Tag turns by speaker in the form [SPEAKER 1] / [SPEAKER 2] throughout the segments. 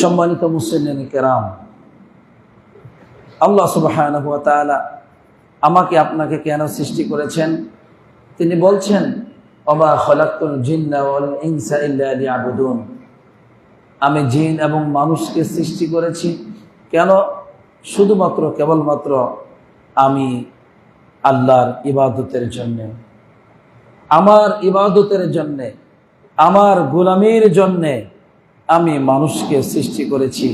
[SPEAKER 1] সম্মানিত মুসলিম কেরাম, আল্লাহ সুবহানাহু ওয়া তাআলা আমাকে আপনাকে কেন সৃষ্টি করেছেন? তিনি বলছেন, ওমা খালাকতুল জিন্না ওয়াল ইনসা ইল্লা লিয়াবুদুন। আমি জিন এবং মানুষকে সৃষ্টি করেছি কেন? শুধুমাত্র কেবলমাত্র আমি আল্লাহর ইবাদতের জন্য, আমার ইবাদতের জন্য, আমার গোলামির জন্য আমি মানুষকে সৃষ্টি করেছি,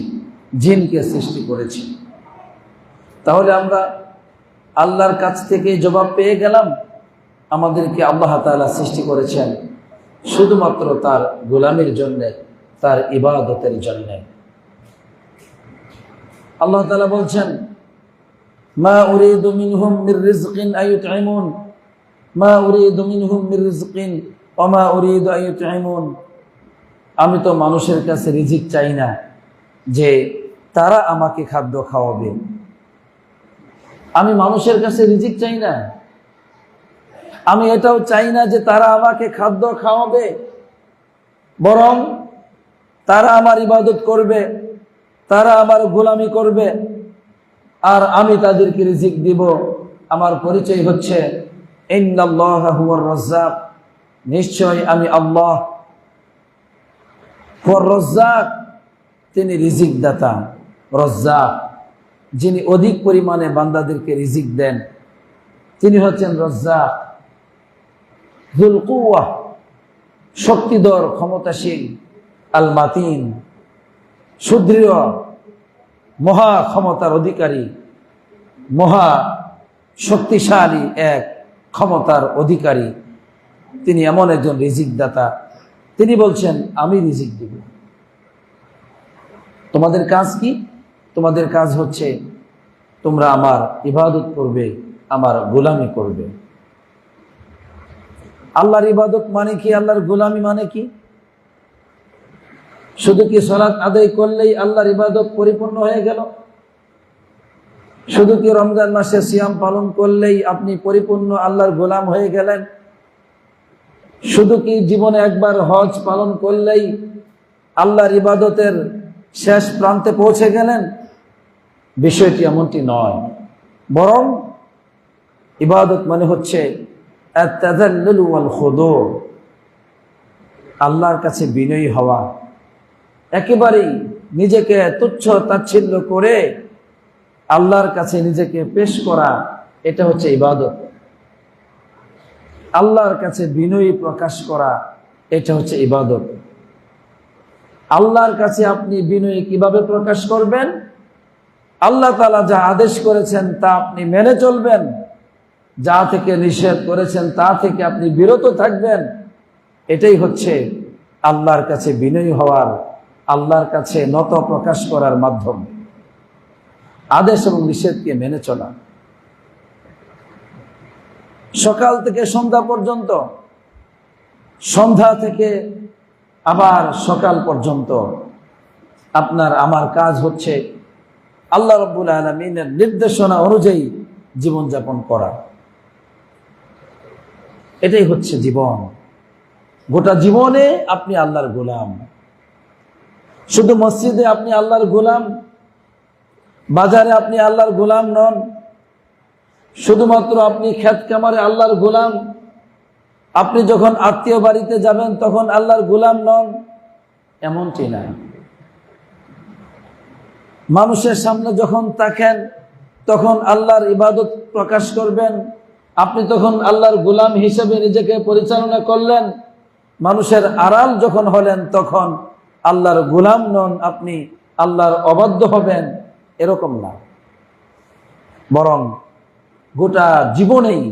[SPEAKER 1] জিনকে সৃষ্টি করেছি। তাহলে আমরা আল্লাহর কাছ থেকে জবাব পেয়ে গেলাম, আমাদেরকে আল্লাহ তাআলা সৃষ্টি করেছেন শুধুমাত্র তার গোলামির জন্য, তার ইবাদতের জন্য। আল্লাহ তাআলা বলছেন, মা উরিদু মিনহুম মির রিজকিন আইয়ুতঈমুন, মা উরিদু মিনহুম মির রিজকিন ওয়া মা উরিদু আইয়ুতঈমুন। আমি তো মানুষের কাছে রিজিক চাই না যে তারা আমাকে খাদ্য খাওয়াবে। আমি মানুষের কাছে রিজিক চাই না, আমি এটাও চাই না যে তারা আমাকে খাদ্য খাওয়াবে, বরং তারা আমার ইবাদত করবে, তারা আমার গোলামি করবে, আর আমি তাদেরকে রিজিক দিব। আমার পরিচয় হচ্ছে ইন্নাল্লাহা হুয়ার রাজ্জাক, নিশ্চয় আমি আল্লাহ হুয়ার রাজ্জাক, তিনি রিজিক দাতা। রাজ্জাক, যিনি অধিক পরিমাণে বান্দাদেরকে রিজিক দেন, তিনি হচ্ছেন রাজ্জাক। যুল কুওয়া, শক্তিধর, ক্ষমতাশীল। আল মাতিন, সুদৃঢ়, মহা ক্ষমতার অধিকারী, মহা শক্তিশালী এক ক্ষমতার অধিকারী। তিনি এমন একজন রিজিক দাতা। তিনি বলছেন, আমি রিজিক দিব। তোমাদের কাজ কি? তোমাদের কাজ হচ্ছে তোমরা আমার ইবাদত করবে, আমার গোলামি করবে। আল্লাহর ইবাদত মানে কি? আল্লাহর গোলামি মানে কি? শুধু কি সালাত আদায় করলেই আল্লাহর ইবাদত পরিপূর্ণ হয়ে গেল? শুধু কি রমজান মাসে সিয়াম পালন করলেই আপনি পরিপূর্ণ আল্লাহর গোলাম হয়ে গেলেন? শুধু কি জীবনে একবার হজ পালন করলেই আল্লাহর ইবাদতের শেষ প্রান্তে পৌঁছে গেলেন? বিষয়টি এমনটি নয়, বরং ইবাদত মানে হচ্ছে আত-তাযাল্লুল ওয়াল খুদু, আল্লাহর কাছে বিনয়ী হওয়া, একেবারেই নিজেকে তুচ্ছ তাচ্ছিল্য করে আল্লাহর কাছে নিজেকে পেশ করা, এটা হচ্ছে ইবাদত। আল্লাহর কাছে বিনয়ী প্রকাশ করা, এটা হচ্ছে ইবাদত। আল্লাহর কাছে আপনি বিনয়ী কিভাবে প্রকাশ করবেন? আল্লাহ তাআলা যা আদেশ করেছেন তা আপনি মেনে চলবেন, যা থেকে নিষেধ করেছেন তা থেকে আপনি বিরত থাকবেন। এটাই হচ্ছে আল্লাহর কাছে বিনয়ী হওয়ার, আল্লাহর কাছে নত প্রকাশ করার মাধ্যম। আদেশ এবং নিষেধকে মেনে চলা। সকাল থেকে সন্ধ্যা পর্যন্ত, সন্ধ্যা থেকে আবার সকাল পর্যন্ত আপনার আমার কাজ হচ্ছে আল্লাহ রাব্বুল আলামিনের নির্দেশনা অনুযায়ী জীবনযাপন করা। এটাই হচ্ছে জীবন। গোটা জীবনে আপনি আল্লাহর গোলাম। শুধু মসজিদে আপনি আল্লাহর গোলাম, বাজারে আপনি আল্লাহর গোলাম নন। শুধুমাত্র আপনি ক্ষেত খামারে আল্লাহর গোলাম, আপনি যখন আত্মীয় বাড়িতে যাবেন তখন আল্লাহর গোলাম নন, এমনটি না। মানুষের সামনে যখন তাকেন তখন আল্লাহর ইবাদত প্রকাশ করবেন, আপনি তখন আল্লাহর গোলাম হিসেবে নিজেকে পরিচালনা করলেন। মানুষের আড়াল যখন হলেন তখন আল্লাহর গোলাম নন, আপনি আল্লাহর অবাধ্য হবেন, এরকম না। বরং গোটা জীবনেই,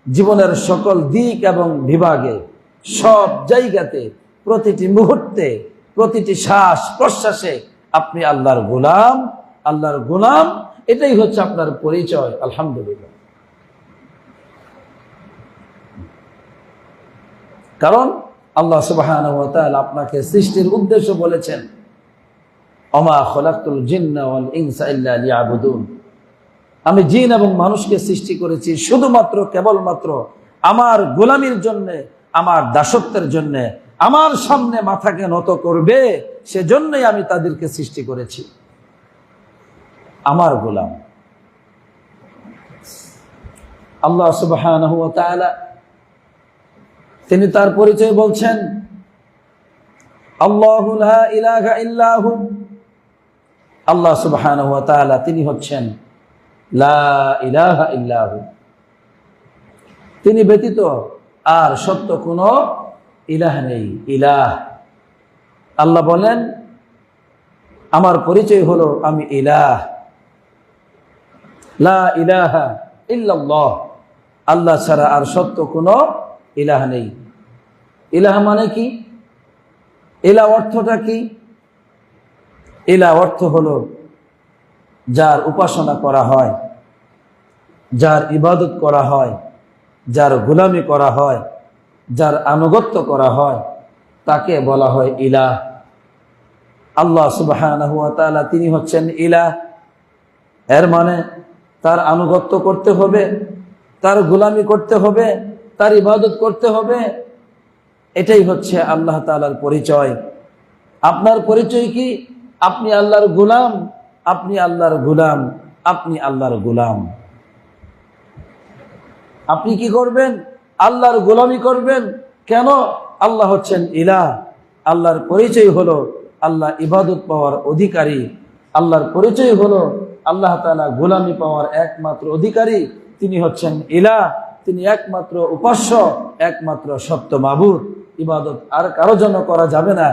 [SPEAKER 1] জীবনের সকল দিক এবং বিভাগে, সব জায়গাতে, প্রতিটি মুহূর্তে, প্রতিটি শ্বাস প্রশ্বাসে আপনি আল্লাহর গোলাম। আল্লাহর গোলাম, এটাই হচ্ছে আপনার পরিচয়। আলহামদুলিল্লাহ। কারণ আল্লাহ সুবহানাহু ওয়া তাআলা আপনাকে সৃষ্টির উদ্দেশ্য বলেছেন, ওমা খালাকতুল জিন্না ওয়াল ইনসা ইল্লা লিয়াবুদুন। আমি জিন এবং মানুষকে সৃষ্টি করেছি শুধুমাত্র কেবলমাত্র আমার গোলামির জন্য, আমার দাসত্বের জন্য, আমার সামনে মাথাকে নত করবে, সেজন্যই আমি তাদেরকে সৃষ্টি করেছি। আমার গোলাম। আল্লাহ সুবহানাহু ওয়া তাআলা তিনি তার পরিচয় বলছেন, আল্লাহু লা ইলাহা ইল্লাহু। আল্লাহ সুবহানাহু ওয়া তাআলা তিনি হচ্ছেন লা ইলাহা ইল্লাহু, তিনি ব্যতীত আর সত্য কোনো ইলাহ নেই। ইলাহ, আল্লাহ বলেন আমার পরিচয় হলো আমি ইলাহ। লা ইলাহা ইল্লাল্লাহ, আল্লাহ ছাড়া আর সত্য কোনো ইলাহ নেই। ইলাহ মানে কি? ইলাহ অর্থটা কি? ইলাহ অর্থ হলো যার উপাসনা করা হয়, যার ইবাদত করা হয়, যার গোলামি করা হয়, যার আনুগত্য করা হয়, তাকে বলা হয় ইলাহ। আল্লাহ সুবহানাহু ওয়া তাআলা তিনি হচ্ছেন ইলাহ। এর মানে তার আনুগত্য করতে হবে, তার গোলামি করতে হবে, তার ইবাদত করতে হবে। এটাই হচ্ছে আল্লাহ তাআলার পরিচয়। আপনার পরিচয় কি? আপনি আল্লাহর গোলাম, আপনি আল্লাহর গোলাম, আপনি আল্লাহর গোলাম। আপনি কি করবেন? আল্লাহর গোলামি করবেন। কেন? আল্লাহ হচ্ছেন ইলাহ। আল্লাহর পরিচয় হলো আল্লাহ ইবাদত পাওয়ার অধিকারী। আল্লাহর পরিচয় হলো আল্লাহ তাআলা গোলামি পাওয়ার একমাত্র অধিকারী। তিনি হচ্ছেন ইলাহ, তিনি একমাত্র উপাস্য, একমাত্র সত্য মাবুদ। ইবাদত আর কারো জন্য করা যাবে না,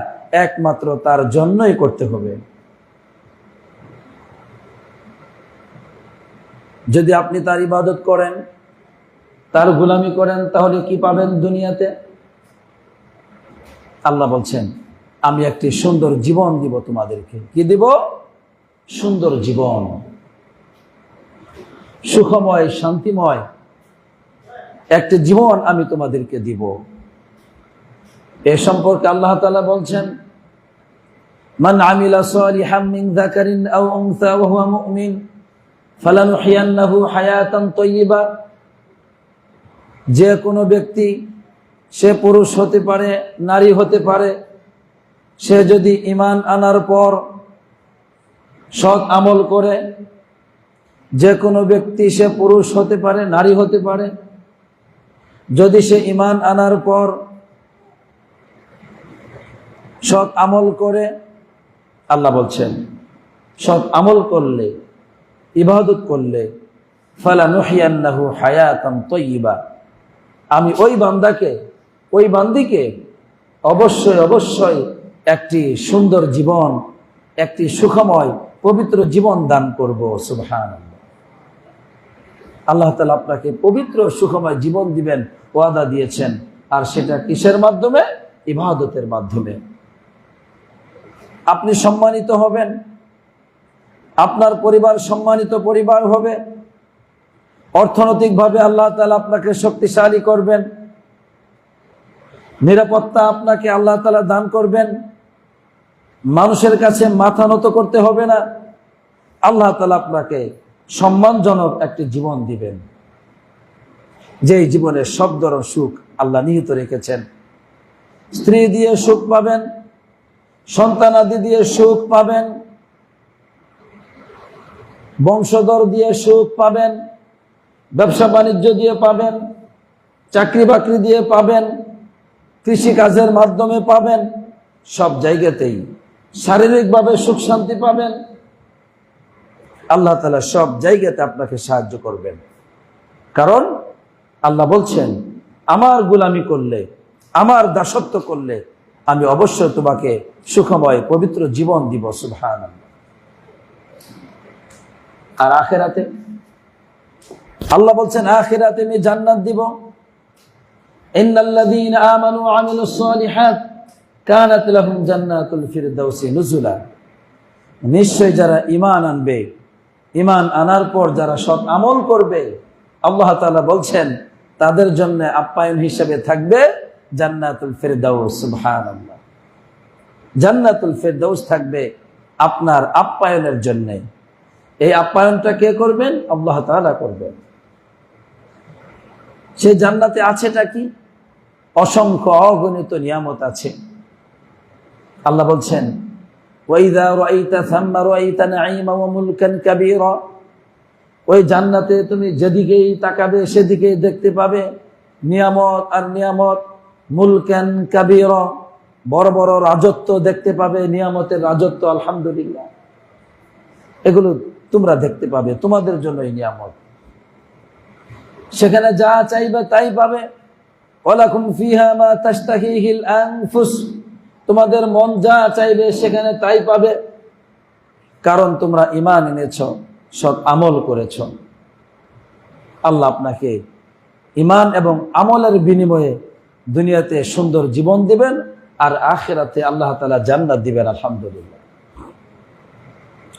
[SPEAKER 1] একমাত্র তার জন্যই করতে হবে। যদি আপনি তার ইবাদত করেন, তার গোলামি করেন, তাহলে কি পাবেন দুনিয়াতে? আল্লাহ বলছেন আমি একটি সুন্দর জীবন দিব তোমাদেরকে। কি দিব? সুন্দর জীবন, সুখময়, শান্তিময় একটি জীবন আমি তোমাদেরকে দিব। এ সম্পর্কে আল্লাহ তাআলা বলছেন, মান আমিলা সালিহাম মিন যাকারিন আও উনসা ওয়া হুয়া মুমিন ফালানুহইয়ান্নাহু হায়াতান তাইয়্যিবা। যে কোনো ব্যক্তি, সে পুরুষ হতে পারে, নারী হতে পারে, সে যদি ঈমান আনার পর সৎ আমল করে, যে কোনো ব্যক্তি, সে পুরুষ হতে পারে, নারী হতে পারে, যদি সে ঈমান আনার পর সৎ আমল করে, আল্লাহ বলছেন সৎ আমল করলে, ইবাদত করলে, ফালানুহইয়ান্নাহু হায়াতান তাইয়্যিবা, আমি ওই বান্দাকে, ওই বান্দিকে অবশ্যই অবশ্যই একটি সুন্দর জীবন, একটি সুখময় পবিত্র জীবন দান করব। সুবহানাল্লাহ। আল্লাহ তাআলা আপনাকে পবিত্র সুখময় জীবন দিবেন, ওয়াদা দিয়েছেন। আর সেটা কিসের মাধ্যমে? ইবাদতের মাধ্যমে। আপনি সম্মানিত হবেন, আপনার পরিবার সম্মানিত পরিবার হবে, অর্থনৈতিকভাবে আল্লাহ তাআলা আপনাকে শক্তিশালী করবেন, নিরাপত্তা আপনাকে আল্লাহ তাআলা দান করবেন, মানুষের কাছে মাথা নত করতে হবে না, আল্লাহ তাআলা আপনাকে সম্মানজনক একটি জীবন দিবেন, যেই জীবনে সব ধরনের সুখ আল্লাহ নিহিত রেখেছেন। স্ত্রী দিয়ে সুখ পাবেন, সন্তানাদি দিয়ে সুখ পাবেন, বংশধর দিয়ে সুখ পাবেন, ব্যবসা বাণিজ্য দিয়ে পাবেন, চাকরি বাকরি দিয়ে পাবেন, কৃষি কাজের মাধ্যমে পাবেন, সব জায়গাতেই শারীরিকভাবে সুখ শান্তি পাবেন। আল্লাহ তাআলা সব জায়গাতে আপনাকে সাহায্য করবেন। কারণ আল্লাহ বলছেন আমার গোলামি করলে, আমার দাসত্ব করলে আমি অবশ্যই তোমাকে সুখময় পবিত্র জীবন দিব। সুবহানাল্লাহ। আর আখিরাতে আল্লাহ বলছেন আখিরাতে আমি জান্নাত দিব। ইন্নাল্লাযীনা আমানু ওয়া আমিলুস সালিহাত কানাত লাহুম জান্নাতুল ফিরদাউসি নুজুলা। নিশ্চয় যারা ঈমান আনবে, ঈমান আনার পর যারা সৎ আমল করবে, আল্লাহ তাআলা বলছেন তাদের জন্য আপ্যায়ন হিসেবে থাকবে জান্নাতুল ফিরদাউস। সুবহানাল্লাহ। জান্নাতুল ফিরদাউস থাকবে আপনার আপ্যায়নের জন্য। এই আপ্যায়নটা কে করবেন? আল্লাহ তাআলা করবেন। সে জান্নাতে আছেটা কি? অসংখ্য অগণিত নিয়ামত আছে। আল্লাহ বলছেন, ওয়াইযা রাআইতা থাম্মা রাআইতা নাঈমা ওয়া মুলকান কাবীরা, ওই জান্নাতে তুমি যেদিকেই তাকাবে সেদিকেই দেখতে পাবে নিয়ামত আর নিয়ামত, মুলকান কাবীরা, বড় বড় রাজত্ব দেখতে পাবে, নিয়ামতের রাজত্ব। আলহামদুলিল্লাহ, এগুলো তোমরা দেখতে পাবে, তোমাদের জন্য এই নিয়ামত। সেখানে যা চাইবে তাই পাবে। ওয়ালাকুম ফিহা মা তাশতাহিহিল আনফুস, তোমাদের মন যা চাইবে সেখানে তাই পাবে, কারণ তোমরা ঈমান এনেছো, সৎ আমল করেছো। আল্লাহ আপনাকে ঈমান এবং আমলের বিনিময়ে দুনিয়াতে সুন্দর জীবন দিবেন, আর আখিরাতে আল্লাহ তাআলা জান্নাত দিবেন। আলহামদুলিল্লাহ।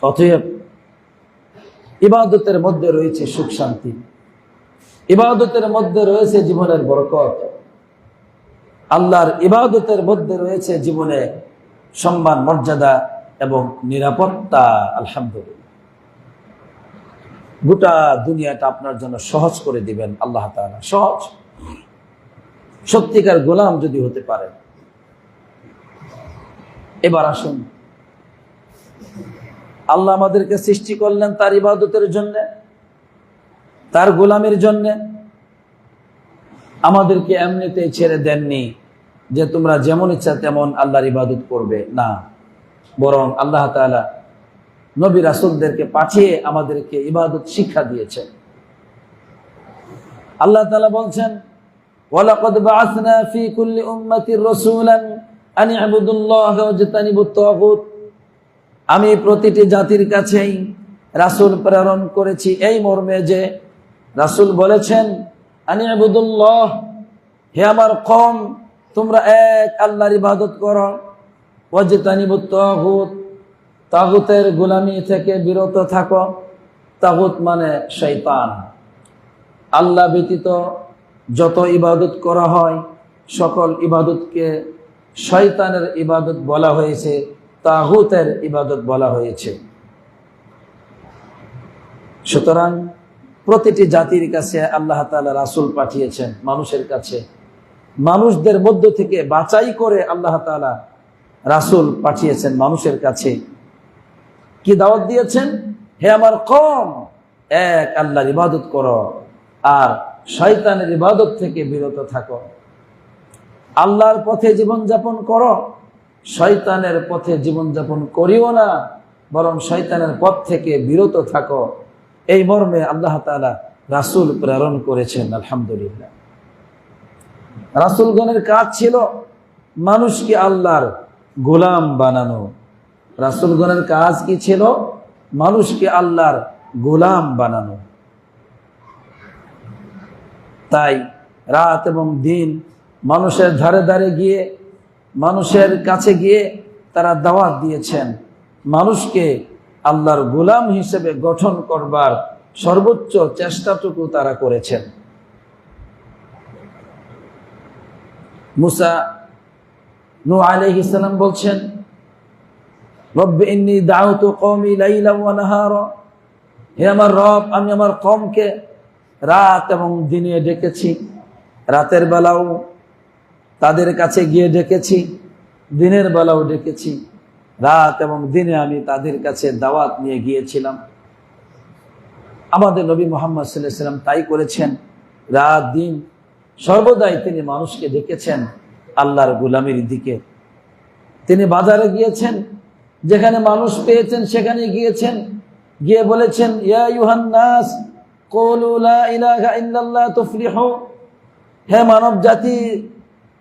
[SPEAKER 1] অতএব ইবাদতের মধ্যে রয়েছে সুখ শান্তি, ইবাদতের মধ্যে রয়েছে জীবনের বরকত, আল্লাহর ইবাদতের মধ্যে রয়েছে জীবনে সম্মান, মর্যাদা এবং নিরাপত্তা। আলহামদুলিল্লাহ, গোটা দুনিয়াটা আপনার জন্য সহজ করে দিবেন আল্লাহ তাআলা। সহজ, সত্যিকার গোলাম যদি হতে পারেন। এবার আসুন, আল্লাহ আমাদেরকে সৃষ্টি করলেন তার ইবাদতের জন্য, তার গোলামের জন্য। আমাদেরকে এমনিতেই ছেড়ে দেননি যে তোমরা যেমন ইচ্ছা তেমন আল্লাহর ইবাদত করবে, না, বরং আল্লাহ তাআলা নবী রাসূলদেরকে পাঠিয়ে আমাদেরকে ইবাদত শিক্ষা দিয়েছেন। আল্লাহ তাআলা বলছেন, ওয়ালাকাদ বাআসনা ফি কুল্লি উম্মাতির রাসূলান আন ইবুদুল্লাহা ওয়াজতানিবুত তাগুত, আমি প্রতিটি জাতির কাছেই রাসূল প্রেরণ করেছি এই মর্মে যে রাসূল বলেছেন, আন ইবুদুল্লাহ, হে আমার কওম, তোমরা এক আল্লাহর ইবাদত করো, ওয়াজতানিবুত তাগুত, তাগুতের গোলামি থেকে বিরত থাকো। তাগুত মানে শয়তান। আল্লাহ ব্যতীত যত ইবাদত করা হয় সকল ইবাদতকে শয়তানের ইবাদত বলা হয়েছে, তাগুতের ইবাদত বলা হয়েছে। সুতরাং প্রতিটি জাতির কাছে আল্লাহ তাআলা রাসূল পাঠিয়েছেন, মানুষের কাছে, মানুষদের মধ্য থেকে বাছাই করে আল্লাহ তাআলা রাসূল পাঠিয়েছেন মানুষের কাছে। কি দাওয়াত দিয়েছেন? হে আমার কওম, এক আল্লাহর ইবাদত করো আর শয়তানের ইবাদত থেকে বিরত থাকো। আল্লাহর পথে জীবনযাপন করো, শয়তানের পথে জীবনযাপন করিও না, বরং শয়তানের পথ থেকে বিরত থাকো। এই মর্মে আল্লাহ তাআলা রাসূল প্রেরণ করেছেন। আলহামদুলিল্লাহ, রাসূলগণের কাজ ছিল মানুষকে আল্লাহর গোলাম বানানো। রাসূলগণের কাজ কি ছিল? মানুষকে আল্লাহর গোলাম বানানো। তাই রাত এবং দিন মানুষের ধারে ধারে গিয়ে, মানুষের কাছে গিয়ে তারা দাওয়াত দিয়েছেন, মানুষকে আল্লাহর গোলাম হিসেবে গঠন করবার সর্বোচ্চ চেষ্টাটুকু তারা করেছেন। মুসা নূহ আলাইহিস সালাম বলছেন, রব্বি ইন্নী দাউতু কওমি লাইলান ওয়া নাহারা, হে আমার রব, আমি আমার কওমকে রাত এবং দিনে ডেকেছি। রাতের বেলাও তাদের কাছে গিয়ে ডেকেছি, দিনের বেলাও ডেকেছি। রাত এবং দিনে আমি তাদের কাছে দাওয়াত নিয়ে গিয়েছিলাম। আমাদের নবী মুহাম্মদ সাল্লাল্লাহু আলাইহি ওয়াসাল্লাম তাই করেছেন। রাত দিন সর্বদাই তিনি মানুষকে ডেকেছেন আল্লাহর গোলামির দিকে। তিনি বাজারে গিয়েছেন, যেখানে মানুষ পেয়েছেন সেখানে গিয়েছেন, গিয়ে বলেছেন, ইয়া আইয়ুহান নাস কুলু লা ইলাহা ইল্লাল্লাহ তুফলিহু, হে মানব জাতি,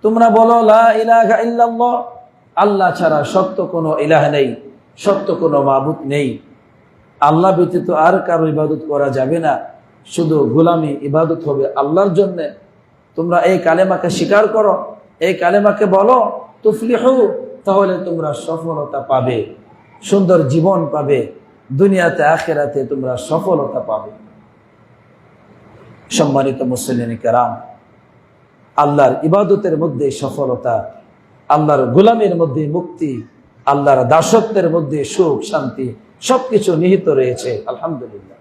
[SPEAKER 1] তোমরা বলো লা ইলাহা ইল্লাল্লাহ, আল্লাহ ছাড়া সত্য কোনো ইলাহ নেই, সত্য কোনো মাবুদ নেই। আল্লাহ ব্যতীত আর কারো ইবাদত করা যাবে না, শুধু গোলামি ইবাদত হবে আল্লাহর জন্য। তোমরা এই কালেমাকে স্বীকার করো, এই কালেমাকে বলো, তুফলিহু, তাহলে তোমরা সফলতা পাবে, সুন্দর জীবন পাবে, দুনিয়াতে আখিরাতে তোমরা সফলতা পাবে। সম্মানিত মুসলিম কেরাম, আল্লাহর ইবাদতের মধ্যে সফলতা, আল্লাহর গোলামের মধ্যে মুক্তি, আল্লাহর দাসত্বের মধ্যে সুখ শান্তি সবকিছু নিহিত রয়েছে। আলহামদুলিল্লাহ।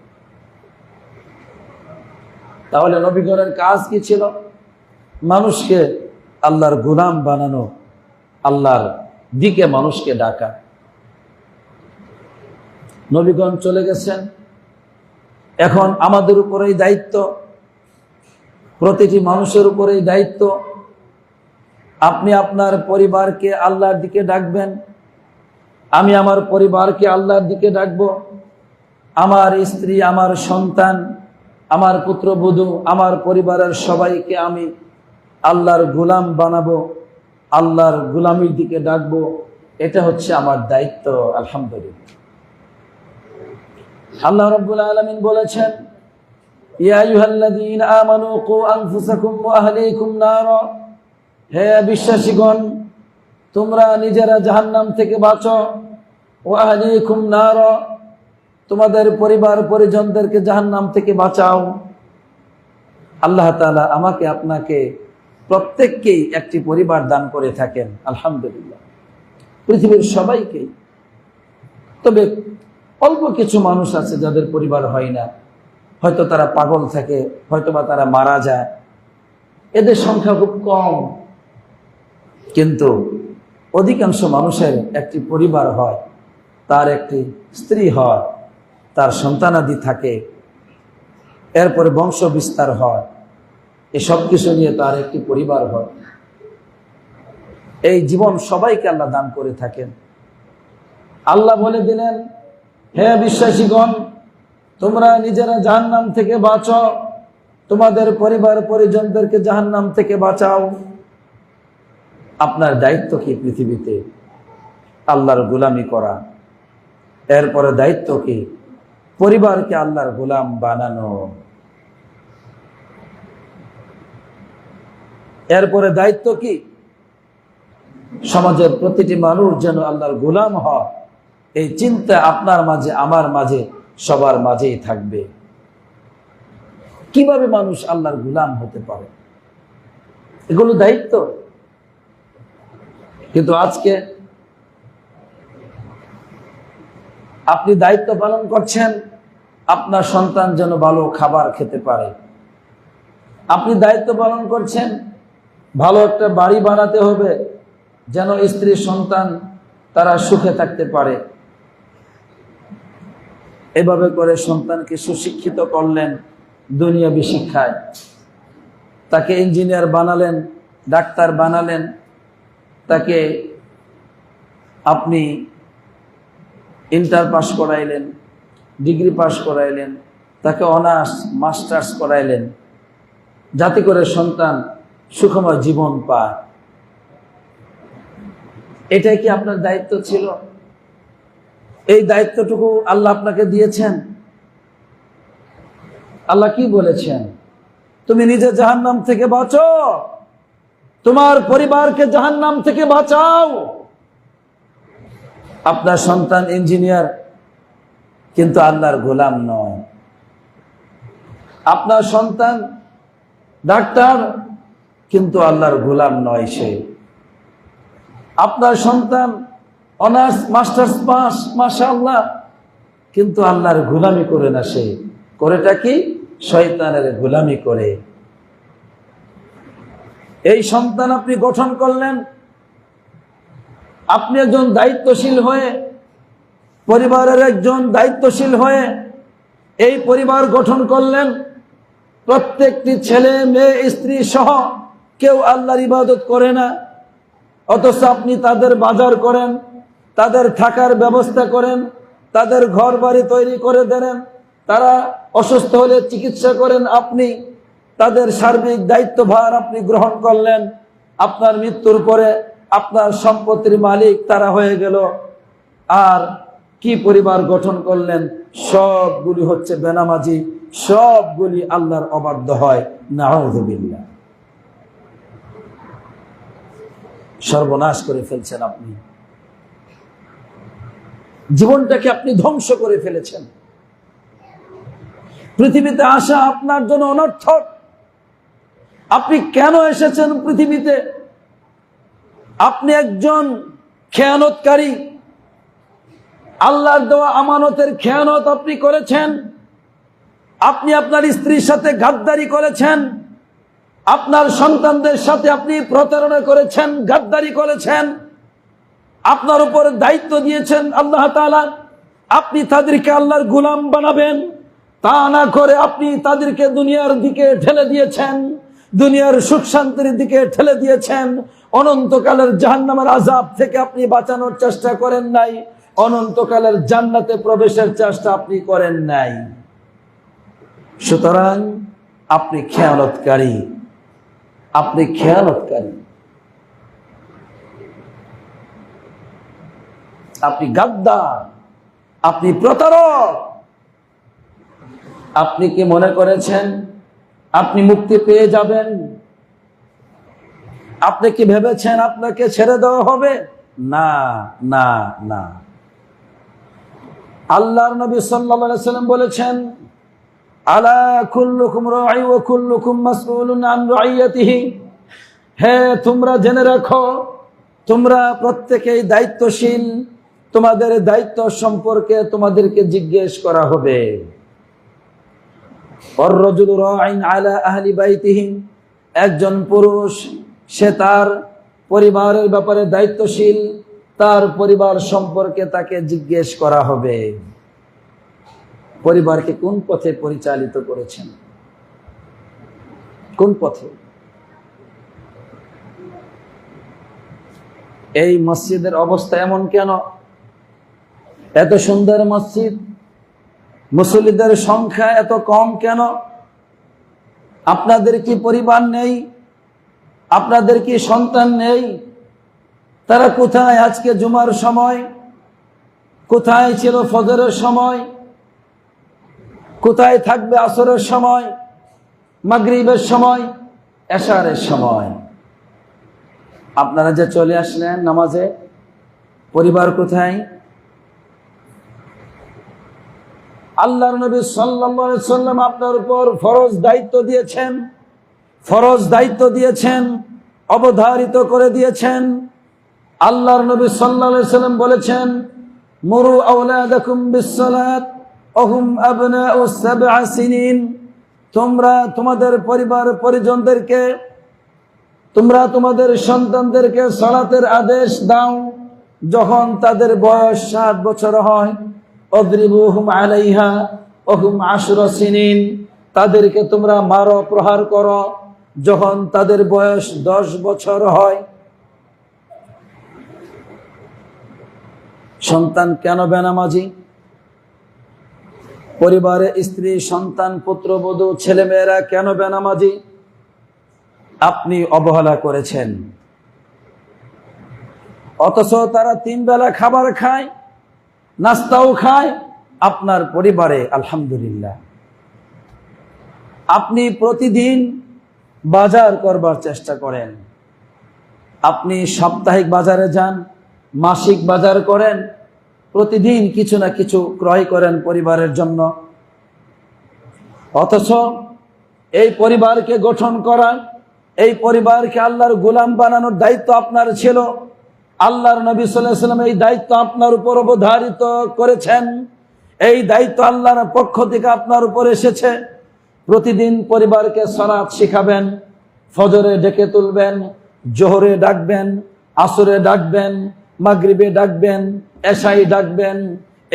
[SPEAKER 1] তাহলে নবীগণের কাজ কি ছিল? মানুষকে আল্লাহর গোলাম বানানো, আল্লাহর দিকে মানুষকে ডাকা। নবীগণ চলে গেছেন, এখন আমাদের উপরেই দায়িত্ব, প্রতিটি মানুষের উপরেই দায়িত্ব। আপনি আপনার পরিবারকে আল্লাহর দিকে ডাকবেন, আমি আমার পরিবারকে আল্লাহর দিকে ডাকবো। আমার স্ত্রী, আমার সন্তান, আমার পুত্রবধূ, আমার পরিবারের সবাইকে আমি আল্লাহর গোলাম বানাবো, আল্লাহর গোলামির দিকে ডাকবো। এটা হচ্ছে আমার দায়িত্ব। আলহামদুলিল্লাহ। আল্লাহ রাব্বুল আলামিন বলেছেন, ইয়া আইয়ুহাল্লাযীনা আমানু কু আনফুসাকুম ওয়া আহলিকুম নারা, হে বিশ্বাসীগণ, তোমরা নিজেরা জাহান্নাম থেকে বাঁচো, ওয়া আহলিকুম নারা, তোমাদের পরিবার পরিজনদেরকে জাহান্নাম থেকে বাঁচাও। আল্লাহ তাআলা আমাকে আপনাকে প্রত্যেককেই একটি পরিবার দান করে থাকেন, আলহামদুলিল্লাহ, পৃথিবীর সবাইকেই। তবে অল্প কিছু মানুষ আছে যাদের পরিবার হয় না, হয়তো তারা পাগল থাকে, হয়তো বা তারা মারা যায়, এদের সংখ্যা খুব কম। কিন্তু অধিকাংশ মানুষের একটি পরিবার হয়, তার একটি স্ত্রী হয়, তার সন্তানাদি থাকে, এরপরে বংশ বিস্তার হয়, এই সব কিছু নিয়ে তার একটি পরিবার হয়। এই জীবন সবাইকে আল্লাহ দান করে থাকেন। আল্লাহ বলে দিলেন, হে বিশ্বাসীগণ, তোমরা নিজেরা জাহান্নাম থেকে বাঁচো, তোমাদের পরিবার পরিজনদেরকে জাহান্নাম থেকে বাঁচাও। আপনার দায়িত্ব কি? পৃথিবীতে আল্লাহর গোলামি করা। এরপরে দায়িত্ব কি? পরিবারকে আল্লাহর গোলাম বানানো। এরপরে দায়িত্ব কি? সমাজের প্রতিটি মানুষ যেন আল্লাহর গোলাম হয়, এই চিন্তা আপনার মাঝে, আমার মাঝে, সবার মাঝেই থাকবে। কিভাবে মানুষ আল্লাহর গোলাম হতে পারে, এগুলো দায়িত্ব। কিন্তু আজকে আপনি দায়িত্ব পালন করছেন আপনার সন্তান যেন ভালো খাবার খেতে পারে, আপনি দায়িত্ব পালন করছেন ভালো একটা বাড়ি বানাতে হবে যেন স্ত্রী সন্তান তারা সুখে থাকতে পারে। এভাবে করে সন্তানকে সুশিক্ষিত করলেন দুনিয়াবি শিক্ষায়, তাকে ইঞ্জিনিয়ার বানালেন, ডাক্তার বানালেন, তাকে আপনি ইন্টার পাস করাইলেন, ডিগ্রি পাস করাইলেন, তাকে অনার্স মাস্টার্স করাইলেন, যাতে করে সন্তান সুখময় জীবন পায়। এটাই কি আপনার দায়িত্ব ছিল? এই দায়িত্বটুকু আল্লাহ আপনাকে দিয়েছেন? আল্লাহ কি বলেছেন? তুমি নিজে জাহান্নাম থেকে বাঁচো, তোমার পরিবারকে জাহান্নাম থেকে বাঁচাও। আপনার সন্তান ইঞ্জিনিয়ার কিন্তু আল্লাহর গোলাম নয়, আপনার সন্তান ডাক্তার কিন্তু আল্লাহর গোলাম নয় সে। আপনার সন্তান অনার্স মাস্টার্স পাস, মাশাআল্লাহ, কিন্তু আল্লাহর গোলামি করে না সে। করেটা কি? শয়তানের গোলামি করে। এই সন্তান আপনি গঠন করলেন, আপনি একজন দায়িত্বশীল হয়ে, পরিবারের একজন দায়িত্বশীল হয়ে এই পরিবার গঠন করলেন। প্রত্যেকটি ছেলে মেয়ে স্ত্রী সহ কেউ আল্লাহর ইবাদত করে না, অথচ আপনি তাদের বাজার করেন, তাদের থাকার ব্যবস্থা করেন, তাদের ঘর বাড়ি তৈরি করে দেন, তারা অসুস্থ হলে চিকিৎসা করেন, আপনি তাদের সার্বিক দায়িত্বভার আপনি গ্রহণ করলেন। আপনার মৃত্যুর পরে আপনার সম্পত্তির মালিক তারা হয়ে গেল। আর কি পরিবার গঠন করলেন? সবগুলি হচ্ছে বেনামাজি, সবগুলি আল্লাহর অবাধ্য হয়। নাউযুবিল্লাহ। সর্বনাশ করে ফেলছেন আপনি, জীবনটাকে আপনি ধ্বংস করে ফেলেছেন। পৃথিবীতে আসা আপনার জন্য অনর্থক। আপনি কেন এসেছেন পৃথিবীতে? আপনি একজন খেয়ানতকারী, আল্লাহর দেওয়া আমানতের খেয়ানত আপনি করেছেন। আপনি আপনার স্ত্রীর সাথে গাদ্দারি করেছেন, আপনার সন্তানদের সাথে আপনি প্রতারণা করেছেন, গাদ্দারি করেছেন। আপনার উপর দায়িত্ব দিয়েছেন আল্লাহ তাআলা, আপনি তাদেরকে আল্লাহর গোলাম বানাবেন, তা না করে আপনি তাদেরকে দুনিয়ার দিকে ঠেলে দিয়েছেন, দুনিয়ার সুখ শান্তির দিকে ঠেলে দিয়েছেন। অনন্তকালের জাহান্নামের আযাব থেকে আপনি বাঁচানোর চেষ্টা করেন নাই, অনন্তকালের জান্নাতে প্রবেশের চেষ্টা আপনি করেন নাই। সুতরাং আপনি খেয়ানতকারী, আপনি খেয়ানতকারী, আপনি গাদ্দার, আপনি প্রতারক। আপনি কি মনে করেছেন আপনি মুক্তি পেয়ে যাবেন? আপনি কি ভেবেছেন আপনাকে ছেড়ে দেওয়া হবে? না না না। আল্লাহর নবী সাল্লাল্লাহু আলাইহি ওয়াসাল্লাম বলেছেন, আলা কুল্লুকুম রাঈ ওয়া কুল্লুকুম মাসউলুন আন রাইয়াতিহি। হে, তোমরা জেনে রাখো, তোমরা প্রত্যেকেই দায়িত্বশীল, তোমাদের দায়িত্ব সম্পর্কে তোমাদেরকে জিজ্ঞেস করা হবে। আর-রাজুলু রাঈন আলা আহলি বাইতিহি। একজন পুরুষ, সে তার পরিবারের ব্যাপারে দায়িত্বশীল, তার পরিবার সম্পর্কে তাকে জিজ্ঞেস করা হবে। পরিবারকে কোন পথে পরিচালিত করেছেন, কোন পথে? এই মসজিদের অবস্থা এমন কেন? এত সুন্দর মসজিদ, মুসল্লিদের সংখ্যা এত কম কেন? আপনাদের কি পরিবার নেই? আপনাদের কি সন্তান নেই? তারা কোথায় আজকে জুমার সময়? কোথায় ছিল ফজরের সময়? কোথায় থাকবে আসরের সময়, মাগরিবের সময়, এশারের সময়? আপনারা যে চলে আসলেন নামাজে, পরিবার কোথায়? আল্লাহর নবী সাল্লাল্লাহু আলাইহি ওয়াসাল্লাম আপনার উপর ফরজ দায়িত্ব দিয়েছেন, ফরজ দায়িত্ব দিয়েছেন, অবধারিত করে দিয়েছেন। আল্লাহর নবী সাল্লাল্লাহু আলাইহি ওয়াসাল্লাম বলেছেন, মুরু আওলাদাকুম বিস-সালাত ওয়া হুম আবনাউ 7 সিনিন। তোমরা তোমাদের পরিবার পরিজনদেরকে, তোমরা তোমাদের সন্তানদেরকে সালাতের আদেশ দাও যখন তাদের বয়স 7 বছর হয়। অদ্রিবুহুম আলাইহা ওয়া হুম 10 সিনিন। তাদেরকে তোমরা মারো, প্রহার করো যখন তাদের বয়স 10 বছর হয়। সন্তান কেন বেনামাজি? পরিবারে স্ত্রী, সন্তান, পুত্রবধূ, ছেলেমেয়েরা কেন বেনামাজি? আপনি অবহেলা করেছেন। অথচ তারা 3 বেলা খাবার খায়, নাস্তাও খায় আপনার পরিবারে, আলহামদুলিল্লাহ। আপনি প্রতিদিন বাজার করবার চেষ্টা করেন, আপনি সাপ্তাহিক বাজারে যান, মাসিক বাজার করেন, প্রতিদিন কিছু না কিছু ক্রয় করেন পরিবারের জন্য। অথচ এই পরিবারকে গঠন করা, এই পরিবারকে আল্লাহর গোলাম বানানোর দায়িত্ব আপনার ছিল। আল্লাহর নবী সাল্লাল্লাহু আলাইহি ওয়াসাল্লাম এই দায়িত্ব আপনার উপর অবধারিত করেছেন। এই দায়িত্ব আল্লাহর পক্ষ থেকে আপনার উপর এসেছে। প্রতিদিন পরিবারকে সালাত শিখাবেন, ফজরে ডেকে তুলবেন, জোহরে ডাকবেন, আসরে ডাকবেন, মাগরিবে ডাকবেন, এশাই ডাকবেন।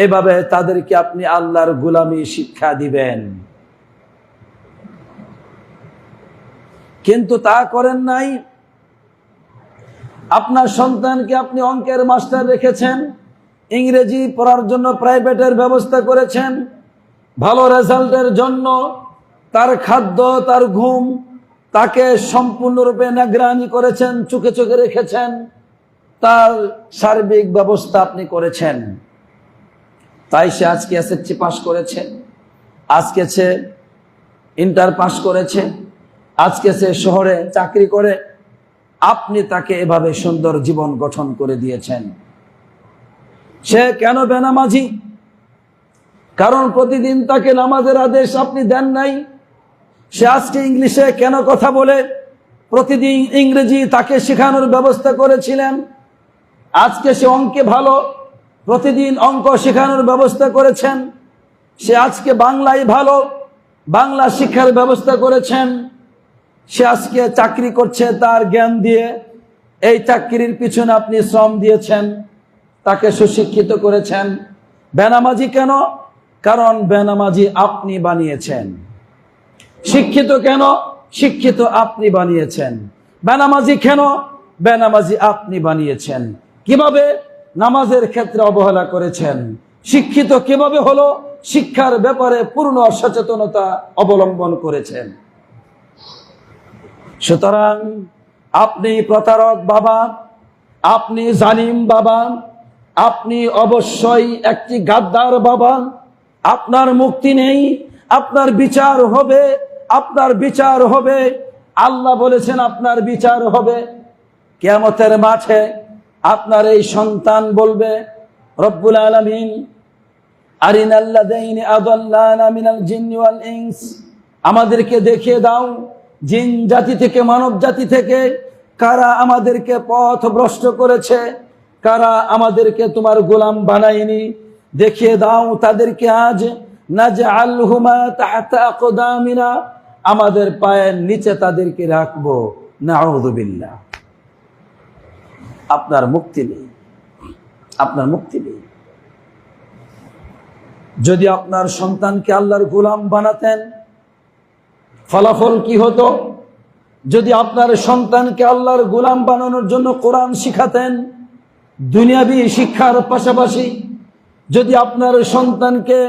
[SPEAKER 1] এভাবে তাদেরকে আপনি আল্লাহর গোলামি শিক্ষা দিবেন। কিন্তু তা করেন নাই। আপনার সন্তানকে আপনি অঙ্কের মাস্টার রেখেছেন, ইংরেজি পড়ার জন্য প্রাইভেটের ব্যবস্থা করেছেন, ভালো রেজাল্টের জন্য তার খাদ্য, তার ঘুম, তাকে সম্পূর্ণরূপে নিগরানি করেছেন, চোখে চোখে রেখেছেন, তার সার্বিক ব্যবস্থা আপনি করেছেন। তাই সে আজকে এসএসসি পাস করেছে, আজকে সে ইন্টার পাস করেছে, আজকে সে শহরে চাকরি করে। আপনি তাকে এভাবে সুন্দর জীবন গঠন করে দিয়েছেন। সে কেন বেনামাজি? কারণ প্রতিদিন তাকে নামাজের আদেশ আপনি দেন নাই। সে আজকে ইংলিশে কেন কথা বলে? প্রতিদিন ইংরেজি তাকে শেখানোর ব্যবস্থা করেছিলেন। আজকে সে অঙ্কে ভালো, প্রতিদিন অঙ্ক শেখানোর ব্যবস্থা করেছেন। সে আজকে বাংলায় ভালো, বাংলা শিক্ষার ব্যবস্থা করেছেন। সে আজকে চাকরি করছে তার জ্ঞান দিয়ে, এই চাকরির পিছনে আপনি শ্রম দিয়েছেন, তাকে সুশিক্ষিত করেছেন। বেনামাজি কেন? কারণ বেনামাজি আপনি বানিয়েছেন। শিক্ষিত কেন? শিক্ষিত আপনি বানিয়েছেন। বেনামাজি কেন? বেনামাজি আপনি বানিয়েছেন। কিভাবে? নামাজের ক্ষেত্রে অবহেলা করেছেন। শিক্ষিত কিভাবে হলো? শিক্ষার ব্যাপারে পূর্ণ সচেতনতা অবলম্বন করেছেন। সুতরাং আপনি প্রতারক বাবা, আপনি জালিম বাবা, আপনি অবশ্যই একটি গাদ্দার বাবা। আপনার মুক্তি নেই, আপনার বিচার হবে, আপনার বিচার হবে। আল্লাহ বলেছেন আপনার বিচার হবে কিয়ামতের মাঠে। আপনার এই সন্তান বলবে, রব্বুল আলামিন আরিনাল্লাযাইনি আযাল্লানা মিনাল জিন্নি ওয়াল ইনস, আমাদেরকে দেখিয়ে দাও জিন জাতি থেকে মানব জাতি থেকে কারা আমাদেরকে পথভ্রষ্ট করেছে, কারা আমাদেরকে তোমার গোলাম বানায়নি, দেখিয়ে দাও তাদেরকে। আজ নাজআলহুমা তাহতা আকদামিনা, আমাদের পায়ের নিচে তাদেরকে রাখবো। নাউযু বিল্লাহ। আপনার মুক্তি নেই, আপনার মুক্তি নেই। যদি আপনার সন্তানকে আল্লাহর গোলাম বানাতেন, ফলাফল কি হতো? যদি আপনার সন্তানকে আল্লাহর গোলাম বানানোর জন্য কোরআন শিখাতেন, দুনিয়াবি শিক্ষার পাশাপাশি যদি আপনার সন্তানকে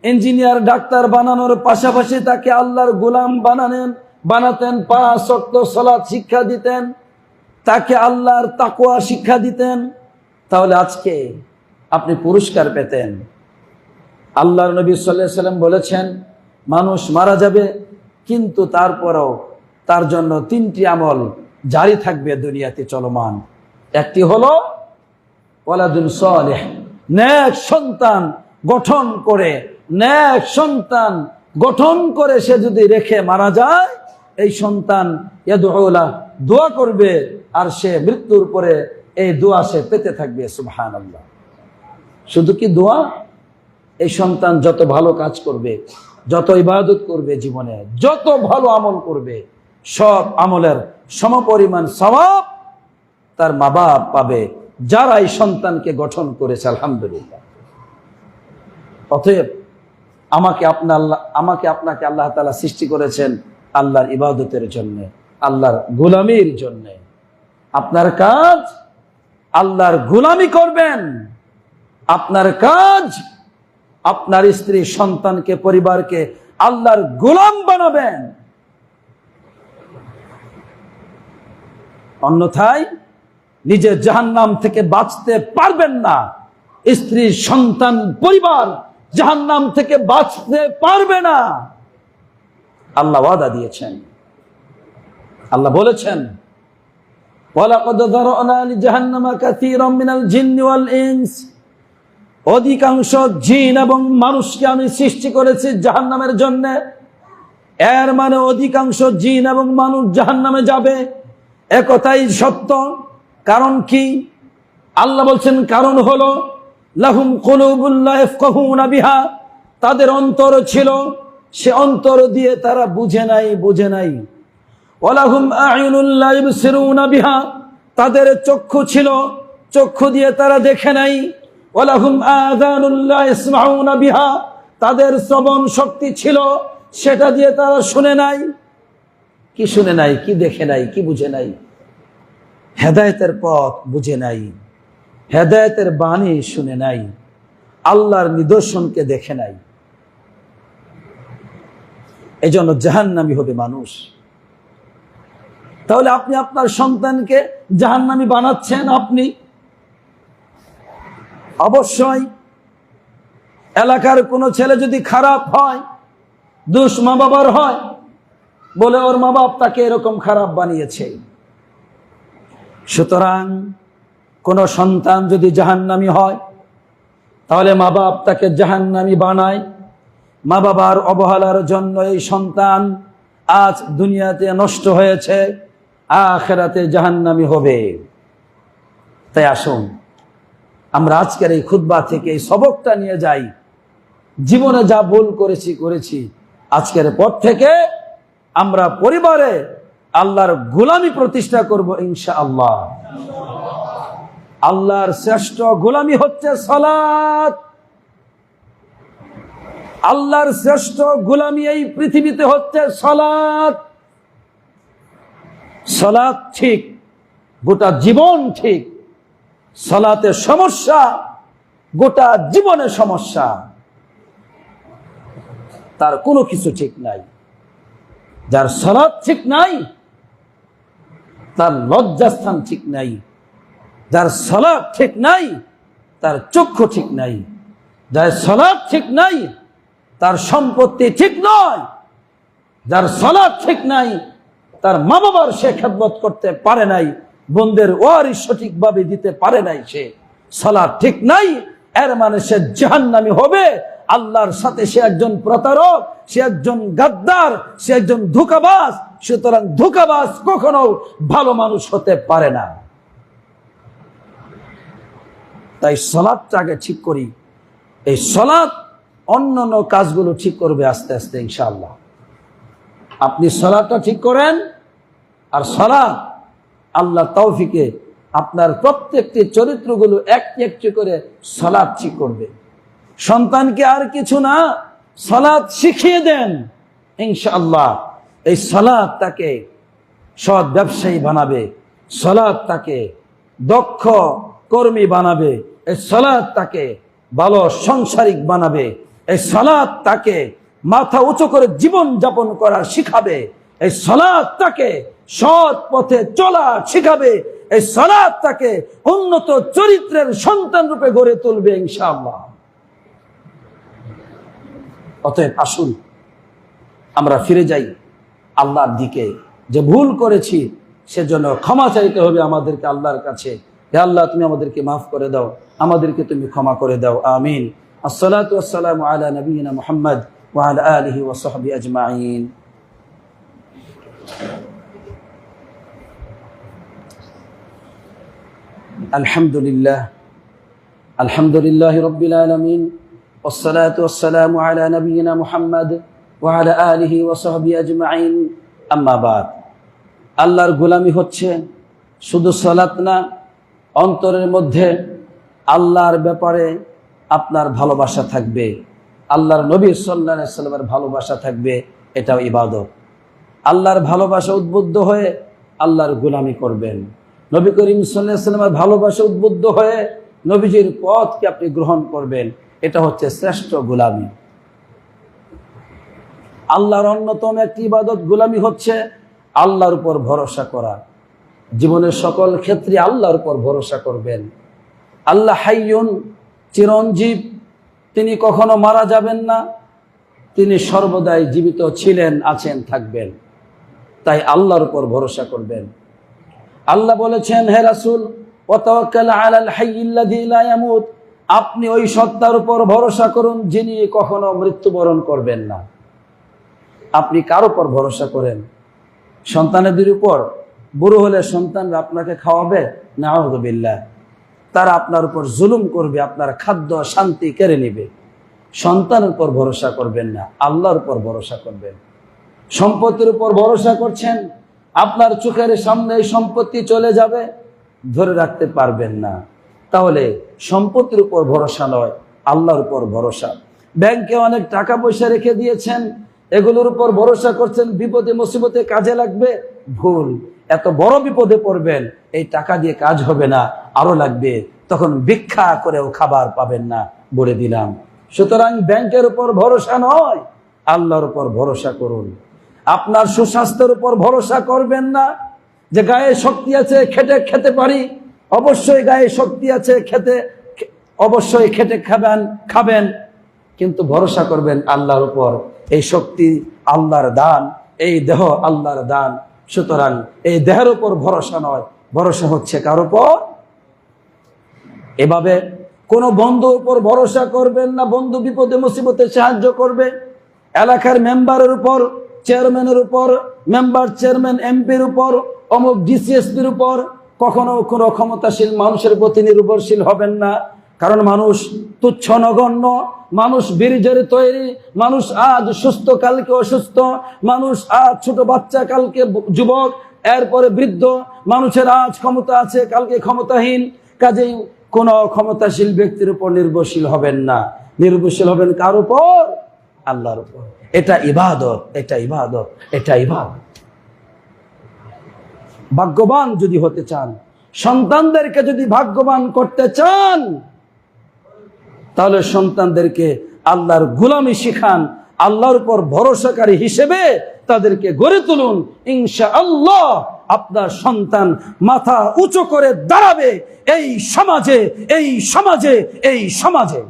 [SPEAKER 1] ইঞ্জিনিয়ার ডাক্তার বানানোর পাশাপাশি তাকে আল্লাহর গোলাম বানাতেন, 5 ওয়াক্ত সালাত শিক্ষা দিতেন, তাকে আল্লাহর তাকওয়া শিক্ষা দিতেন, তাহলে আজকে আপনি পুরস্কার পেতেন। আল্লাহর নবী সাল্লাল্লাহু আলাইহি ওয়াসাল্লাম বলেছেন, মানুষ মারা যাবে কিন্তু তারপরেও তার জন্য 3টি আমল জারি থাকবে দুনিয়াতে চলমান। একটি হলো ওয়ালাদুন সালেহ, নেক সন্তান গঠন করে, নেক সন্তান গঠন করে সে যদি রেখে মারা যায়, এই সন্তান ইয়াদউলা, দোয়া করবে, আর সে মৃত্যুর পরে এই দোয়া সে পেতে থাকবে। সুবহানাল্লাহ। শুধু কি দোয়া? এই সন্তান যত ভালো কাজ করবে, যত ইবাদত করবে, জীবনে যত ভালো আমল করবে, সব আমলের সমপরিমাণ সওয়াব তার মা বাপ পাবে, যারা এই সন্তানকে গঠন করেছে। আলহামদুলিল্লাহ। অতএব আমাকে আপনাকে আল্লাহ তাআলা সৃষ্টি করেছেন আল্লাহর ইবাদতের জন্য, আল্লাহর গোলামির জন্য। আপনার কাজ আল্লাহর গোলামি করবেন, আপনার কাজ আপনার স্ত্রী, সন্তানকে, পরিবারকে আল্লাহর গোলাম বানাবেন। অন্যথায় নিজের জাহান্নাম থেকে বাঁচতে পারবেন না, স্ত্রী, সন্তান, পরিবার জাহান্নাম থেকে বাঁচতে পারবে না। আল্লাহ ওয়াদা দিয়েছেন, আল্লাহ বলেছেন, ওয়ালাকাদ যারানা লিজাহান্নামা কাসীরাম মিনাল জিন্নি ওয়াল ইনস, অধিকাংশ জিন এবং মানুষকে আমি সৃষ্টি করেছি জাহান্নামের জন্য। এর মানে অধিকাংশ জিন এবং মানুষ জাহান্নামে যাবে, একথাই সত্য। কারণ কি? আল্লাহ বলছেন কারণ হলো লাহুম কুলুবুন লা ইয়াফকাহুনা বিহা, তাদের অন্তর ছিল, সে অন্তর দিয়ে তারা বুঝে নাই। ওয়ালাহুম আ'য়ুনুন লা ইবসিরুনা বিহা, তাদের চক্ষু ছিল, চক্ষু দিয়ে তারা দেখে নাই। ওয়ালাহুম আযানুন লা ইয়াসমাউনা বিহা, তাদের শ্রবণ শক্তি ছিল, সেটা দিয়ে তারা শুনে নাই। কি শুনে নাই? কি দেখে নাই? কি বুঝে নাই? হেদায়েতের পথ বুঝে নাই, হেদায়েতের বাণী শুনে নাই, আল্লাহর নিদর্শনকে দেখে নাই। এজন্য জাহান্নামী হবে মানুষ। তাহলে আপনি আপনার সন্তানকে জাহান্নামী বানাচ্ছেন। আপনি অবশ্যই এলাকার কোনো ছেলে যদি খারাপ হয়, দোষ মা বাবার হয়, বলে ওর মা বাপ তাকে এরকম খারাপ বানিয়েছে। সুতরাং কোন সন্তান যদি জাহান্নামী হয়, তাহলে মা বাপ তাকে জাহান্নামী বানায়। মা বাবার অবহেলার জন্য এই সন্তান আজ দুনিয়াতে নষ্ট হয়েছে, আখিরাতে জাহান্নামী হবে। তাই আসুন আমরা আজকের এই খুতবা থেকে এই সবকটা নিয়ে যাই। জীবনে যা ভুল করেছি, আজকের পর থেকে আমরা পরিবারে আল্লাহর গোলামি প্রতিষ্ঠা করব ইনশাআল্লাহ। আল্লাহর শ্রেষ্ঠ গোলামি হচ্ছে সালাত। আল্লাহর শ্রেষ্ঠ গোলামি এই পৃথিবীতে হচ্ছে সালাত। সালাত ঠিক, গোটা জীবন ঠিক। সালাতে সমস্যা, গোটা জীবনে সমস্যা। তার কোনো কিছু ঠিক নাই। যার সালাত ঠিক নাই, তার লজ্জাস্থান ঠিক নাই। যার সালাত ঠিক নাই, তার চক্ষু ঠিক নাই। যার সালাত ঠিক নাই, তার সম্পত্তি ঠিক নয়। যার সালাত ঠিক নাই, তার মা বাবার সে খেদমত করতে পারে নাই, বোনদের ওয়ারিস সঠিকভাবে দিতে পারে নাই। সে সালাত ঠিক নাই, এর মানে সে জাহান্নামী হবে। আল্লাহর সাথে সে একজন প্রতারক, সে একজন গাদ্দার, সে একজন ধোঁকাবাজ। সুতরাং ধোঁকাবাজ কখনো ভালো মানুষ হতে পারে না। তাই সালাতটাকে ঠিক করি। এই সালাত অন্যান্য কাজগুলো ঠিক করবে আস্তে আস্তে ইনশাআল্লাহ। আপনি সালাতটা ঠিক করেন, আর সালাত আল্লাহ তৌফিকে আপনার প্রত্যেকটি চরিত্রগুলো একটি একটি করে সালাত ঠিক করবে। সন্তানকে আর কিছু না, সালাত শিখিয়ে দেন ইনশাআল্লাহ। এই সালাত তাকে সৎ ব্যবসায়ী বানাবে, সালাত তাকে দক্ষ কর্মী বানাবে, এই সালাত তাকে ভালো সংসারিক বানাবে, এই সালাত তাকে মাথা উঁচু করে জীবন যাপন করা শিখাবে, এই সালাত তাকে সৎ পথে চলা শিখাবে, এই সালাত তাকে উন্নত চরিত্রের সন্তান রূপে গড়ে তুলবে ইনশাআল্লাহ। অতএব আসুন আমরা ফিরে যাই আল্লাহর দিকে। যে ভুল করেছি সেজন্য ক্ষমা চাইতে হবে আমাদেরকে আল্লাহর কাছে। হে আল্লাহ, তুমি আমাদেরকে মাফ করে দাও, আমাদেরকে তুমি ক্ষমা করে দাও। আমিন। আসসালাতু ওয়াসসালামু আলা নবিয়িনা মুহাম্মদ ওয়া আলা আলিহি ওয়া সাহবিহি আজমাইন। আলহামদুলিল্লাহ, আলহামদুলিল্লাহি রাব্বিল আলামিন, والصلاة والسلام على نبينا محمد وعلى آله وصحبه أجمعين أما بعد। আল্লাহর গোলামি হচ্ছে শুধু সালাত না, অন্তরের মধ্যে আল্লাহর ব্যাপারে আপনার ভালোবাসা থাকবে, আল্লাহর নবী সাল্লাল্লাহু আলাইহি ওয়াসাল্লামের ভালোবাসা থাকবে, এটাও ইবাদত। আল্লাহর ভালোবাসা উদ্বুদ্ধ হয়ে আল্লাহর গোলামি করবেন। নবী করিম সাল্লাল্লাহু আলাইহি ওয়াসাল্লামের ভালোবাসা উদ্বুদ্ধ হয়ে নবীজির পথকে আপনি গ্রহণ করবেন, এটা হচ্ছে শ্রেষ্ঠ গোলামি। আল্লাহর অন্যতম একটি ইবাদত গোলামি হচ্ছে আল্লাহর উপর ভরসা করা। জীবনের সকল ক্ষেত্রে আল্লাহর উপর ভরসা করবেন। আল্লাহ হাইয়ুন, চিরঞ্জীব, তিনি কখনো মারা যাবেন না, তিনি সর্বদাই জীবিত ছিলেন, আছেন, থাকবেন। তাই আল্লাহর উপর ভরসা করবেন। আল্লাহ বলেছেন, হে রাসূল, ওয়া তাওয়াক্কাল আলাল হাইয়্যিল্লাযী লা ইয়ামুত, আপনি ওই সত্তার উপর ভরসা করুন যিনি কখনো মৃত্যুবরণ করবেন না। আপনি কার উপর ভরসা করেন? সন্তানদের উপর? বুড়ো হলে সন্তানরা আপনাকে খাওয়াবে? নাউযুবিল্লাহ। তারা আপনার উপর জুলুম করবে, আপনার খাদ্য শান্তি কেড়ে নেবে। সন্তানের উপর ভরসা করবেন না, আল্লাহর উপর ভরসা করবেন। সম্পত্তির উপর ভরসা করছেন, আপনার চোখের সামনে এই সম্পত্তি চলে যাবে, ধরে রাখতে পারবেন না। তাহলে সম্পত্তির উপর ভরসা নয়, আল্লাহর উপর ভরসা। ব্যাংকে অনেক টাকা পয়সা রেখে দিয়েছেন, এগুলোর উপর ভরসা করছেন, বিপদে মুসিবতে কাজে লাগবে। ভুল। এত বড় বিপদে পড়বেন, এই টাকা দিয়ে কাজ হবে না, আরো লাগবে, তখন ভিক্ষা করেও খাবার পাবেন না, বলে দিলাম। সুতরাং ব্যাংকের উপর ভরসা নয়, আল্লাহর উপর ভরসা করুন। আপনার সুস্বাস্থ্যের উপর ভরসা করবেন না, যে গায়ে শক্তি আছে, খেটে খেতে পারি। অবশ্যই গায়ে শক্তি আছে, খেতে অবশ্যই খেটে খাবেন, কিন্তু ভরসা করবেন আল্লাহর উপর। এই শক্তি আল্লাহর দান, এই দেহ আল্লাহর দান। সুতরাং এই দেহের উপর ভরসা নয়, ভরসা হচ্ছে কার উপর? এভাবে কোনো বন্ধুর উপর ভরসা করবেন না। বন্ধু বিপদে মুসিবতে সাহায্য করবে। এলাকার মেম্বারের উপর, চেয়ারম্যানের উপর, মেম্বার, চেয়ারম্যান, এমপির উপর, অমুক ডিসিএসপির উপর কখনো কোনো ক্ষমতাশীল মানুষের প্রতি নির্ভরশীল হবেন না। কারণ মানুষ তুচ্ছ নগণ্য, মানুষ বীর্যের তৈরি, মানুষ আজ সুস্থ কালকে অসুস্থ, মানুষ আজ ছোট বাচ্চা কালকে যুবক, এরপরে বৃদ্ধ। মানুষের আজ ক্ষমতা আছে, কালকে ক্ষমতাহীন। কাজেই কোন ক্ষমতাশীল ব্যক্তির উপর নির্ভরশীল হবেন না, নির্ভরশীল হবেন কার উপর? আল্লাহর উপর। এটা ইবাদত, এটা ইবাদত, এটা ইবাদত। ভাগ্যবান যদি হতে চান, সন্তানদেরকে যদি ভাগ্যবান করতে চান, তাহলে সন্তানদেরকে আল্লাহর গোলামি শিখান, আল্লাহর উপর ভরসাকারী হিসেবে তাদেরকে গড়ে তুলুন। ইনশাআল্লাহ আপনার সন্তান মাথা উঁচু করে দাঁড়াবে এই সমাজে, এই সমাজে, এই সমাজে।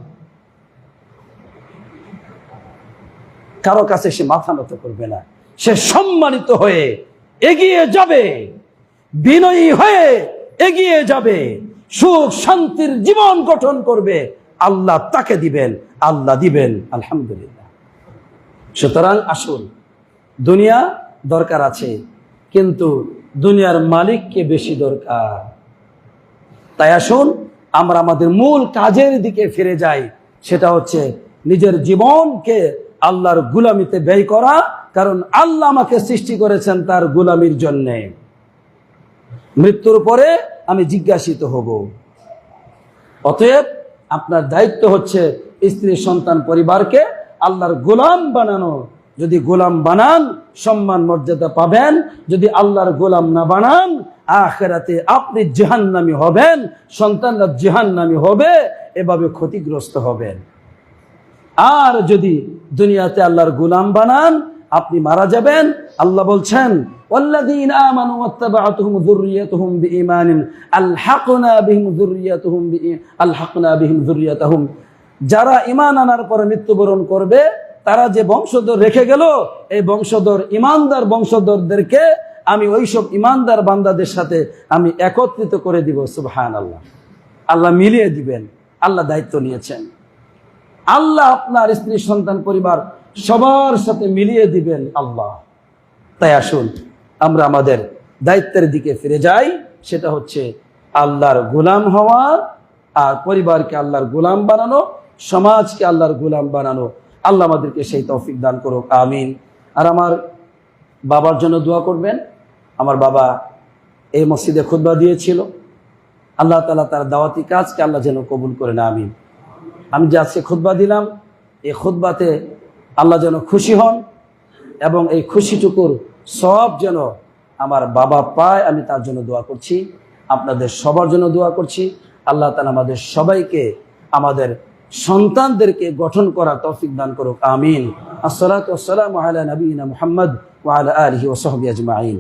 [SPEAKER 1] কারো কাছে সে মাথা নত করবে না, সে সম্মানিত হয়ে এগিয়ে যাবে, বিনয়ী হয়ে এগিয়ে যাবে, সুখ শান্তির জীবন গঠন করবে। আল্লাহ তাকে দিবেন, আল্লাহ দিবেন, আলহামদুলিল্লাহ। সুতরাং আসুন, দুনিয়া দরকার আছে, কিন্তু দুনিয়ার মালিককে বেশি দরকার। তাই আসুন আমরা আমাদের মূল কাজের দিকে ফিরে যাই, সেটা হচ্ছে নিজের জীবনকে আল্লাহর গোলামিতে ব্যয় করা। কারণ আল্লাহ আমাকে সৃষ্টি করেছেন তার গোলামির জন্যে। মৃত্যুর পরে আমি জিজ্ঞাসিত হব। অতএব আপনার দায়িত্ব হচ্ছে স্ত্রী, সন্তান, পরিবারকে আল্লাহর গোলাম বানানো। যদি গোলাম বানান, সম্মান মর্যাদা পাবেন। যদি আল্লাহর গোলাম না বানান, আখিরাতে আপনি জাহান্নামী হবেন, সন্তানরা জাহান্নামী হবে, এভাবে ক্ষতিগ্রস্ত হবেন। আর যদি দুনিয়াতে আল্লাহর গোলাম বানান, আপনি মারা যাবেন। আল্লাহ বলছেন, ওয়াল্লাযীনা আমানু ওয়াত্তাবা'তুহুম যুররিয়াতুহুম বিঈমানিন আলহাকনা বিহিম যুররিয়াতাহুম। যারা ঈমান আনার পরে মৃত্যুবরণ করবে, তারা যে বংশধর রেখে গেল, এই বংশধর ঈমানদার বংশধরদেরকে আমি ওইসব ঈমানদার বান্দাদের সাথে আমি একত্রিত করে দিব। সুবহানাল্লাহ। আল্লাহ মিলিয়ে দিবেন, আল্লাহ দায়িত্ব নিয়েছেন। আল্লাহ আপনার স্ত্রী, সন্তান, পরিবার সবার সাথে মিলিয়ে দিবেন আল্লাহ। তাই আসুন আমরা আমাদের দায়িত্বের দিকে ফিরে যাই, সেটা হচ্ছে আল্লাহর গোলাম হওয়া, আর পরিবারকে আল্লাহর গোলাম বানানো, সমাজকে আল্লাহর গোলাম বানানো। আল্লাহ আমাদেরকে সেই তৌফিক দান করুক, আমিন। আর আমার বাবার জন্য দোয়া করবেন। আমার বাবা এই মসজিদে খুতবা দিয়েছিল, আল্লাহ তাআলা তার দাওয়াতি কাজকে আল্লাহ যেন কবুল করেন, আমিন। আমি যে আজকে খুতবা দিলাম, এই খুতবাতে আল্লাহ যেন খুশি হন, এবং এই খুশিটুকুর সব যেন আমার বাবা পায়, আমি তার জন্য দোয়া করছি। আপনাদের সবার জন্য দোয়া করছি। আল্লাহ তাআলা আমাদের সবাইকে, আমাদের সন্তানদেরকে গঠন করার তৌফিক দান করুক, আমিন। আসসালাতু ওয়াসসালামু আলা নবিয়িনা মুহাম্মদ ওয়া আলা আলিহি ওয়া সাহবিহি আজমাইন।